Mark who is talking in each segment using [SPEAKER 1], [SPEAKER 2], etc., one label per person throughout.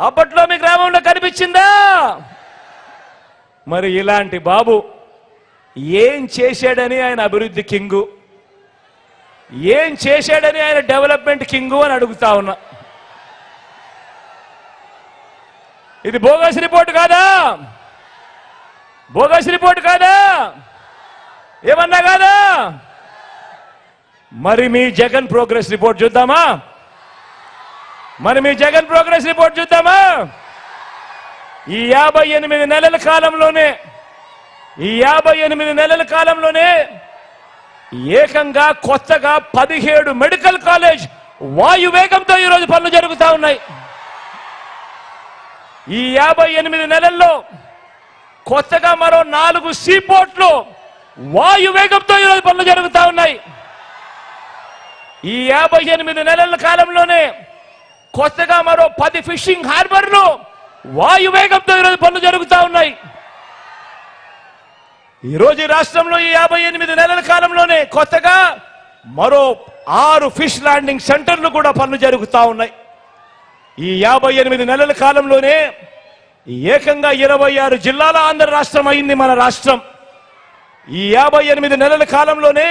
[SPEAKER 1] అప్పట్లో మీ గ్రామంలో కనిపించిందా? మరి ఇలాంటి బాబు ఏం చేశాడని ఆయన అభివృద్ధి కింగు, ఏం చేశాడని ఆయన డెవలప్మెంట్ కింగు అని అడుగుతా ఉన్నా. ఇది బోగస్ రిపోర్ట్ కాదా? బోగస్ రిపోర్ట్ కాదా? ఏమన్నా కాదా? మరి మీ జగన్ ప్రోగ్రెస్ రిపోర్ట్ చూద్దామా? మరి మీ జగన్ ప్రోగ్రెస్ రిపోర్ట్ చూద్దామా? ఈ 58 నెలల కాలంలోనే, ఈ 58 నెలల కాలంలోనే ఏకంగా కొత్తగా 17 మెడికల్ కాలేజ్ వాయువేగంతో ఈరోజు పనులు జరుగుతూ ఉన్నాయి. ఈ 58 నెలల్లో కొత్తగా మరో 4 సీపోర్ట్లు వాయువేగంతో ఈరోజు పనులు జరుగుతూ ఉన్నాయి. ఈ 58 నెలల కాలంలోనే కొత్తగా మరో 10 ఫిషింగ్ హార్బర్లు వాయువేగంతో ఈరోజు పనులు జరుగుతూ ఉన్నాయి. ఈరోజు ఈ రాష్ట్రంలో ఈ 58 నెలల కాలంలోనే కొత్తగా మరో 6 ఫిష్ ల్యాండింగ్ సెంటర్లు కూడా పనులు జరుగుతూ ఉన్నాయి. ఈ 58 నెలల కాలంలోనే ఏకంగా 26 జిల్లాల ఆంధ్ర రాష్ట్రం అయింది మన రాష్ట్రం. ఈ 58 నెలల కాలంలోనే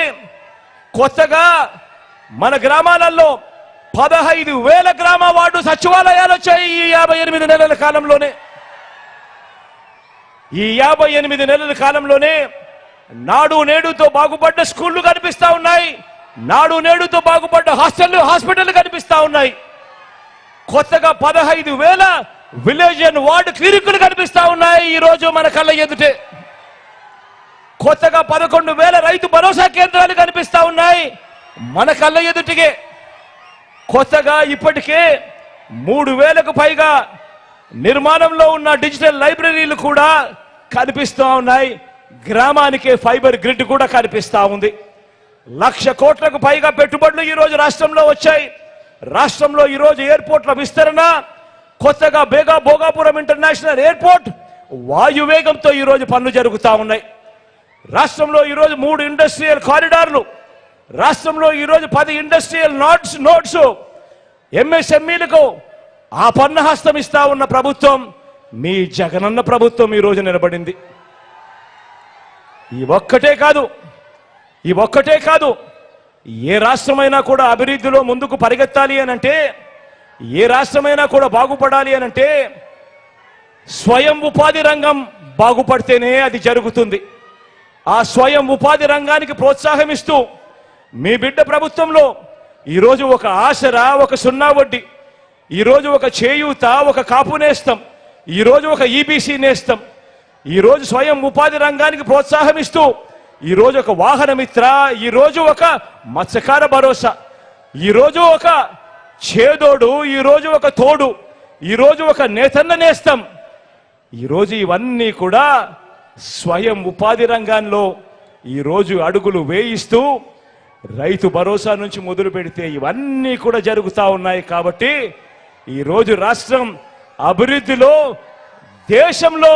[SPEAKER 1] కొత్తగా మన గ్రామాలలో 15,000 గ్రామ వార్డు సచివాలయాలు వచ్చాయి. ఈ 58 నెలల కాలంలోనే, ఈ 58 నెలల కాలంలోనే నాడు నేడుతో బాగుపడ్డ స్కూళ్లు కనిపిస్తా ఉన్నాయి, నాడు నేడుతో బాగుపడ్డ హాస్పిటల్ కనిపిస్తా ఉన్నాయి. కొత్తగా 15,000 విలేజ్ అండ్ వార్డు క్లినిక్లు కనిపిస్తా ఉన్నాయి ఈ రోజు మన కళ్ళ ఎదుటే. కొత్తగా 11,000 రైతు భరోసా కేంద్రాలు కనిపిస్తా ఉన్నాయి మన కళ్ళ ఎదుటికే. కొత్తగా ఇప్పటికే 3,000కు పైగా నిర్మాణంలో ఉన్న డిజిటల్ లైబ్రరీలు కూడా కనిపిస్తూ ఉన్నాయి. గ్రామానికే ఫైబర్ గ్రిడ్ కూడా కనిపిస్తా ఉంది. 1,00,000 కోట్లకు పైగా పెట్టుబడులు ఈ రోజు రాష్ట్రంలో వచ్చాయి. రాష్ట్రంలో ఈ రోజు ఎయిర్పోర్ట్ల విస్తరణ, కొత్తగా భోగాపురం ఇంటర్నేషనల్ ఎయిర్పోర్ట్ వాయువేగంతో ఈ రోజు పనులు జరుగుతూ ఉన్నాయి. రాష్ట్రంలో ఈరోజు 3 ఇండస్ట్రియల్ కారిడార్లు, రాష్ట్రంలో ఈరోజు 10 ఇండస్ట్రియల్ నోట్స్ ఎంఎస్ఎంఈలకు ఆ పన్నహస్తం ఇస్తా ఉన్న ప్రభుత్వం మీ జగనన్న ప్రభుత్వం ఈ రోజు నిలబడింది. ఈ ఒక్కటే కాదు, ఏ రాష్ట్రమైనా కూడా అభివృద్ధిలో ముందుకు పరిగెత్తాలి అనంటే, ఏ రాష్ట్రమైనా కూడా బాగుపడాలి అనంటే స్వయం ఉపాధి రంగం బాగుపడితేనే అది జరుగుతుంది. ఆ స్వయం ఉపాధి రంగానికి ప్రోత్సాహం ఇస్తూ మీ బిడ్డ ప్రభుత్వంలో ఈరోజు ఒక ఆసరా, ఒక 0 వడ్డీ, ఈరోజు ఒక చేయూత, ఒక కాపు నేస్తం, ఈరోజు ఒక ఈబీసీ నేస్తం, ఈరోజు స్వయం ఉపాధి రంగానికి ప్రోత్సాహం ఇస్తూ ఈరోజు ఒక వాహన మిత్ర, ఈరోజు ఒక మత్స్యకార భరోసా, ఈరోజు ఒక చేదోడు, ఈరోజు ఒక తోడు, ఈరోజు ఒక నేతన్న నేస్తం, ఈరోజు ఇవన్నీ కూడా స్వయం ఉపాధి రంగంలో ఈరోజు అడుగులు వేయిస్తూ రైతు భరోసా నుంచి మొదలు పెడితే ఇవన్నీ కూడా జరుగుతూ ఉన్నాయి. కాబట్టి ఈరోజు రాష్ట్రం అభివృద్ధిలో దేశంలో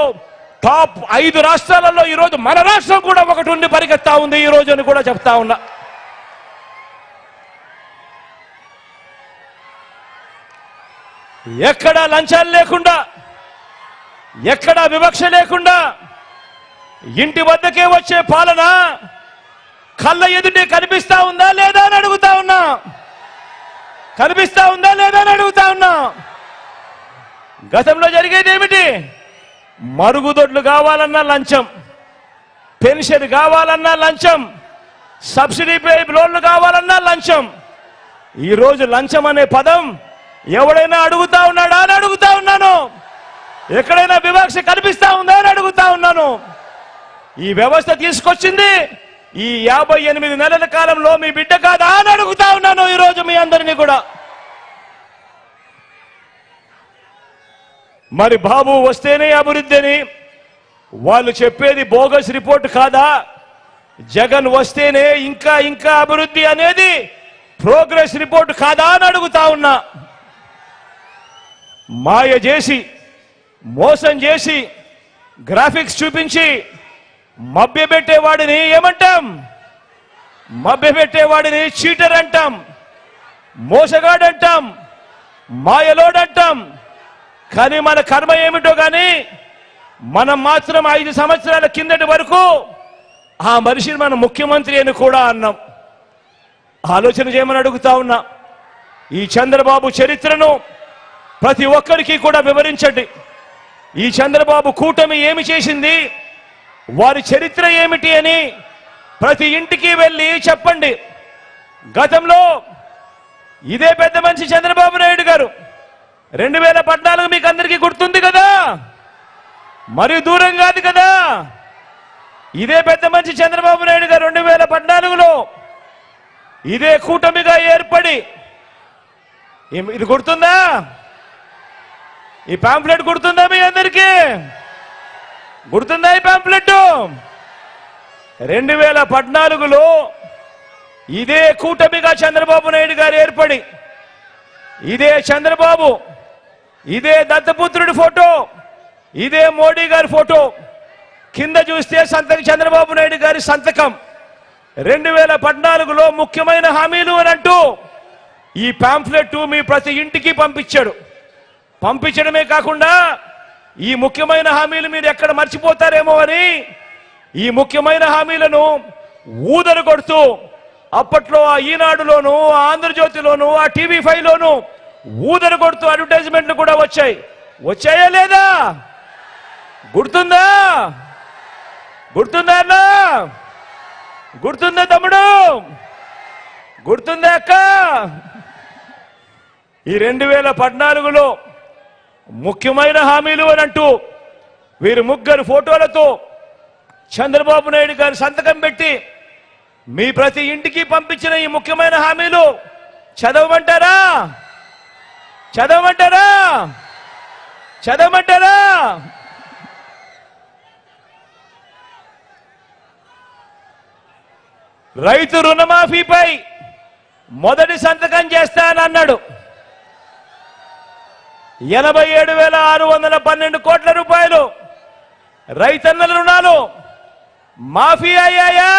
[SPEAKER 1] టాప్ 5 రాష్ట్రాలలో ఈరోజు మన రాష్ట్రం కూడా ఒకటి ఉండి పరిగెత్తా ఉంది ఈ రోజు అని కూడా చెప్తా ఉన్నా. ఎక్కడా లంచాలు లేకుండా, ఎక్కడా వివక్ష లేకుండా ఇంటి వద్దకే వచ్చే పాలన కళ్ళ ఎదుటే కనిపిస్తా ఉందా లేదా అని అడుగుతా ఉన్నా. కనిపిస్తా ఉందా లేదా అని అడుగుతా ఉన్నా. గతంలో జరిగేది ఏమిటి? మరుగుదొడ్లు కావాలన్నా లంచం, పెన్షన్ కావాలన్నా లంచం, సబ్సిడీ లోన్లు కావాలన్నా లంచం. ఈరోజు లంచం అనే పదం ఎవడైనా అడుగుతా ఉన్నాడా అని అడుగుతా ఉన్నాను. ఎక్కడైనా వివక్ష కనిపిస్తా ఉందా అని అడుగుతా ఉన్నాను. ఈ వ్యవస్థ తీసుకొచ్చింది ఈ 58 నెలల కాలంలో మీ బిడ్డ కాదా అని అడుగుతా ఉన్నాను ఈరోజు మీ అందరినీ కూడా. మరి బాబు వస్తేనే అభివృద్ధి అని వాళ్ళు చెప్పేది బోగస్ రిపోర్ట్ కాదా? జగన్ వస్తేనే ఇంకా ఇంకా అభివృద్ధి అనేది ప్రోగ్రెస్ రిపోర్ట్ కాదా అని అడుగుతా ఉన్నా. మాయ చేసి, మోసం చేసి, గ్రాఫిక్స్ చూపించి మభ్యపెట్టేవాడిని ఏమంటాం? మభ్యపెట్టేవాడిని చీటర్ అంటాం, మోసగాడంటాం, మాయలోడంటాం. కానీ మన కర్మ ఏమిటో కానీ మనం మాత్రం 5 సంవత్సరాల కిందటి వరకు ఆ మనిషిని మనం ముఖ్యమంత్రి అని కూడా అన్నాం. ఆలోచన చేయమని అడుగుతా ఉన్నా. ఈ చంద్రబాబు చరిత్రను ప్రతి ఒక్కరికి కూడా వివరించండి. ఈ చంద్రబాబు కూటమి ఏమి చేసింది, వారి చరిత్ర ఏమిటి అని ప్రతి ఇంటికి వెళ్ళి చెప్పండి. గతంలో ఇదే పెద్ద మనిషి చంద్రబాబు నాయుడు గారు 2014 మీకు అందరికీ గుర్తుంది కదా, మరి దూరం కాదు కదా. ఇదే పెద్ద మనిషి చంద్రబాబు నాయుడు గారు 2014లో ఇదే కూటమిగా ఏర్పడి, ఇది గుర్తుందా? ఈ పాంప్లెట్ గుర్తుందా మీ అందరికీ? గుర్తుందా ఈ పాంప్లెట్? 2014లో ఇదే కూటమిగా చంద్రబాబు నాయుడు గారు ఏర్పడి, ఇదే చంద్రబాబు, ఇదే దత్తపుత్రుడి ఫోటో, ఇదే మోడీ గారి ఫోటో, కింద చూస్తే సంతకం చంద్రబాబు నాయుడు గారి సంతకం. 2014లో ముఖ్యమైన హామీలు అని అంటూ ఈ పాంప్లెట్ మీ ప్రతి ఇంటికి పంపించాడు. పంపించడమే కాకుండా ఈ ముఖ్యమైన హామీలు మీరు ఎక్కడ మర్చిపోతారేమో అని ఈ ముఖ్యమైన హామీలను ఊదరు కొడుతూ అప్పట్లో ఆ ఈనాడులోను, ఆంధ్రజ్యోతిలోను, ఆ TV5లోను ఊదరు కొడుతూ అడ్వర్టైజ్మెంట్లు కూడా వచ్చాయా లేదా? గుర్తుందా? గుర్తుందా అన్న? గుర్తుందా తమ్ముడు? గుర్తుందా అక్క? ఈ 2014లో ముఖ్యమైన హామీలు అని అంటూ వీరు ముగ్గురు ఫోటోలతో చంద్రబాబు నాయుడు గారి సంతకం పెట్టి మీ ప్రతి ఇంటికి పంపించిన ఈ ముఖ్యమైన హామీలు చదవమంటారా? చదవమంటారా? చదవమంటారా? రైతు రుణమాఫీపై మొదటి సంతకం చేస్తానన్నాడు. 87,612 కోట్ల రూపాయలు రైతన్నల రుణాలు మాఫీ అయ్యాయా?